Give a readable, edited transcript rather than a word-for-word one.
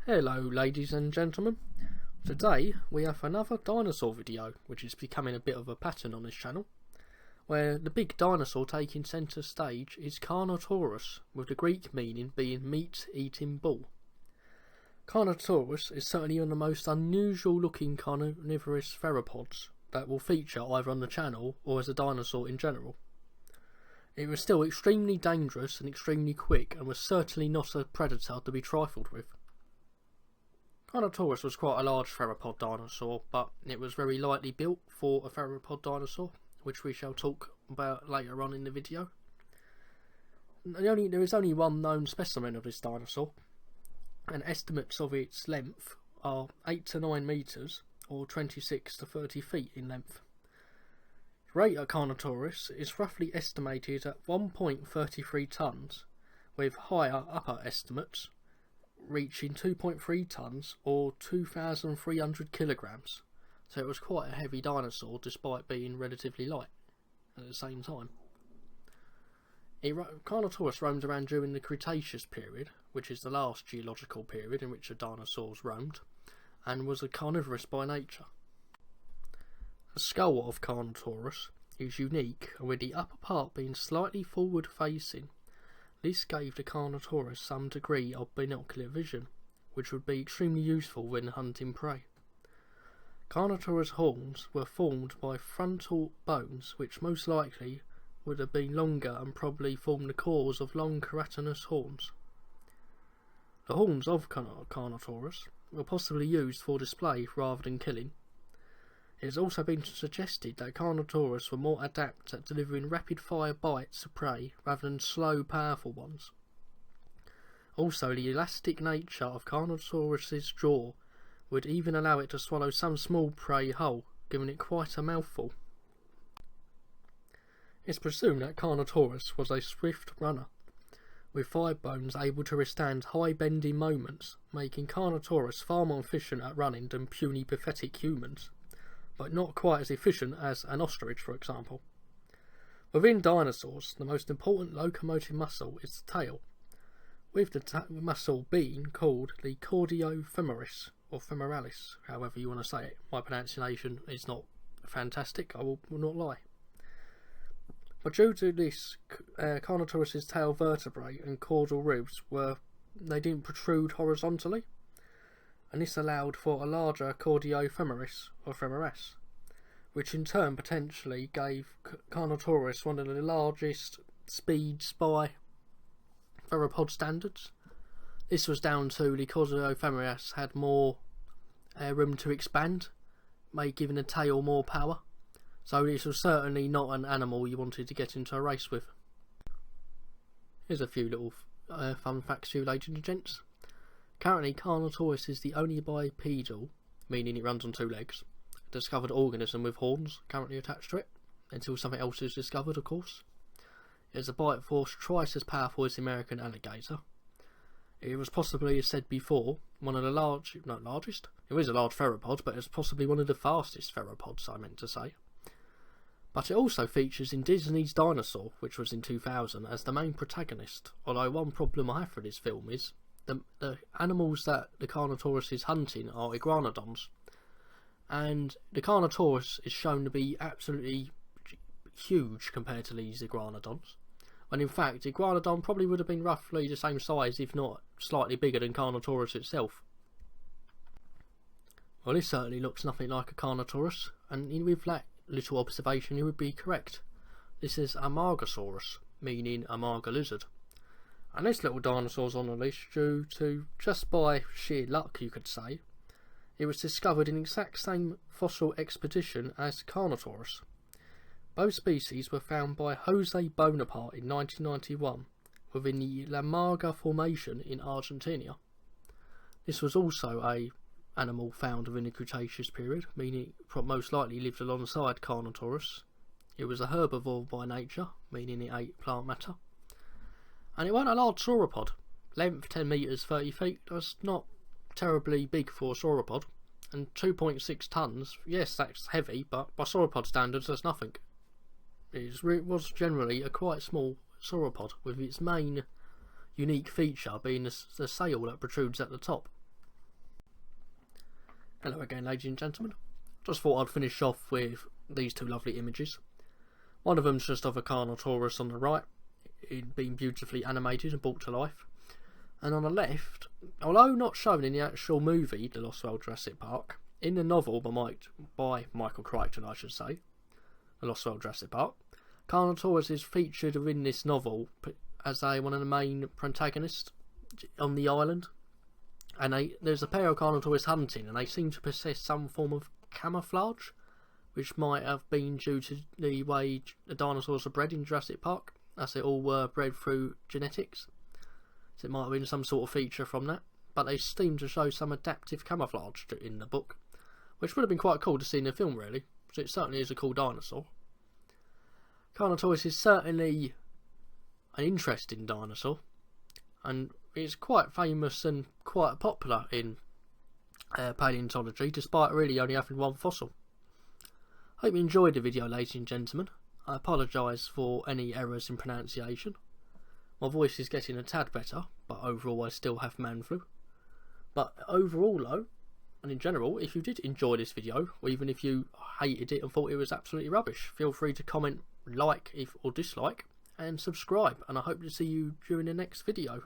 Hello ladies and gentlemen, today we have another dinosaur video which is becoming a bit of a pattern on this channel, where the big dinosaur taking centre stage is Carnotaurus, with the Greek meaning being meat eating bull. Carnotaurus is certainly one of the most unusual looking carnivorous theropods that will feature either on the channel or as a dinosaur in general. It was still extremely dangerous and extremely quick, and was certainly not a predator to be trifled with. Carnotaurus was quite a large theropod dinosaur, but it was very lightly built for a theropod dinosaur, which we shall talk about later on in the video. There is only one known specimen of this dinosaur, and estimates of its length are 8 to 9 metres, or 26 to 30 feet in length. The weight of Carnotaurus is roughly estimated at 1.33 tonnes, with higher upper estimates reaching 2.3 tonnes or 2,300 kilograms, so it was quite a heavy dinosaur despite being relatively light at the same time. Carnotaurus roamed around during the Cretaceous period, which is the last geological period in which the dinosaurs roamed, and was a carnivorous by nature. The skull of Carnotaurus is unique, with the upper part being slightly forward facing. This gave the Carnotaurus some degree of binocular vision, which would be extremely useful when hunting prey. Carnotaurus horns were formed by frontal bones, which most likely would have been longer and probably formed the cause of long keratinous horns. The horns of Carnotaurus were possibly used for display rather than killing. It has also been suggested that Carnotaurus were more adept at delivering rapid-fire bites of prey rather than slow, powerful ones. Also, the elastic nature of Carnotaurus's jaw would even allow it to swallow some small prey whole, giving it quite a mouthful. It's presumed that Carnotaurus was a swift runner, with thigh bones able to withstand high bending moments, making Carnotaurus far more efficient at running than puny pathetic humans, but not quite as efficient as an ostrich, for example. Within dinosaurs, the most important locomotive muscle is the tail, with the muscle being called the cordiofemoris, or femoralis, however you want to say it. My pronunciation is not fantastic, I will not lie. But due to this, Carnotaurus's tail vertebrae and caudal ribs didn't protrude horizontally, and this allowed for a larger cordiofemoris, or femoras, which in turn potentially gave Carnotaurus one of the largest speed spy theropod standards. This was down to the cordiofemoras had more room to expand, giving the tail more power, so this was certainly not an animal you wanted to get into a race with. Here's a few little fun facts for you ladies and gents. Currently, Carnotaurus is the only bipedal, meaning it runs on 2 legs, discovered organism with horns currently attached to it, until something else is discovered, of course. It has a bite force twice as powerful as the American alligator. It was possibly, as said before, one of the largest? It is a large theropod, but it's possibly one of the fastest theropods, I meant to say. But it also features in Disney's Dinosaur, which was in 2000, as the main protagonist, although one problem I have for this film is the animals that the Carnotaurus is hunting are iguanodons, and the Carnotaurus is shown to be absolutely huge compared to these iguanodons, when in fact iguanodon probably would have been roughly the same size, if not slightly bigger than Carnotaurus itself. Well, this certainly looks nothing like a Carnotaurus, and with that little observation you would be correct. This is a Margosaurus, meaning a marga lizard. And this little dinosaur's on the list due to, just by sheer luck you could say, it was discovered in the exact same fossil expedition as Carnotaurus. Both species were found by Jose Bonaparte in 1991 within the La Marga Formation in Argentina. This was also an animal found within the Cretaceous period, meaning it most likely lived alongside Carnotaurus. It was a herbivore by nature, meaning it ate plant matter. And it wasn't a large sauropod. Length 10 metres 30 feet, that's not terribly big for a sauropod. And 2.6 tonnes, yes that's heavy, but by sauropod standards that's nothing. It was generally a quite small sauropod, with its main unique feature being the sail that protrudes at the top. Hello again, ladies and gentlemen. Just thought I'd finish off with these two lovely images. One of them's just of a Carnotaurus on the right, it being beautifully animated and brought to life. And on the left, although not shown in the actual movie, The Lost World Jurassic Park, in the novel by Michael Crichton, I should say, The Lost World Jurassic Park, Carnotaurus is featured in this novel as one of the main protagonists on the island. And there's a pair of Carnotaurus hunting, and they seem to possess some form of camouflage, which might have been due to the way the dinosaurs are bred in Jurassic Park, as they all were bred through genetics. So it might have been some sort of feature from that. But they seem to show some adaptive camouflage in the book, which would have been quite cool to see in the film, really, because it certainly is a cool dinosaur. Carnotaurus is certainly an interesting dinosaur, and it's quite famous and quite popular in paleontology, despite really only having one fossil. Hope you enjoyed the video, ladies and gentlemen. I apologise for any errors in pronunciation. My voice is getting a tad better, but overall I still have man flu. But overall though, and in general, if you did enjoy this video, or even if you hated it and thought it was absolutely rubbish, feel free to comment, like or dislike, and subscribe, and I hope to see you during the next video.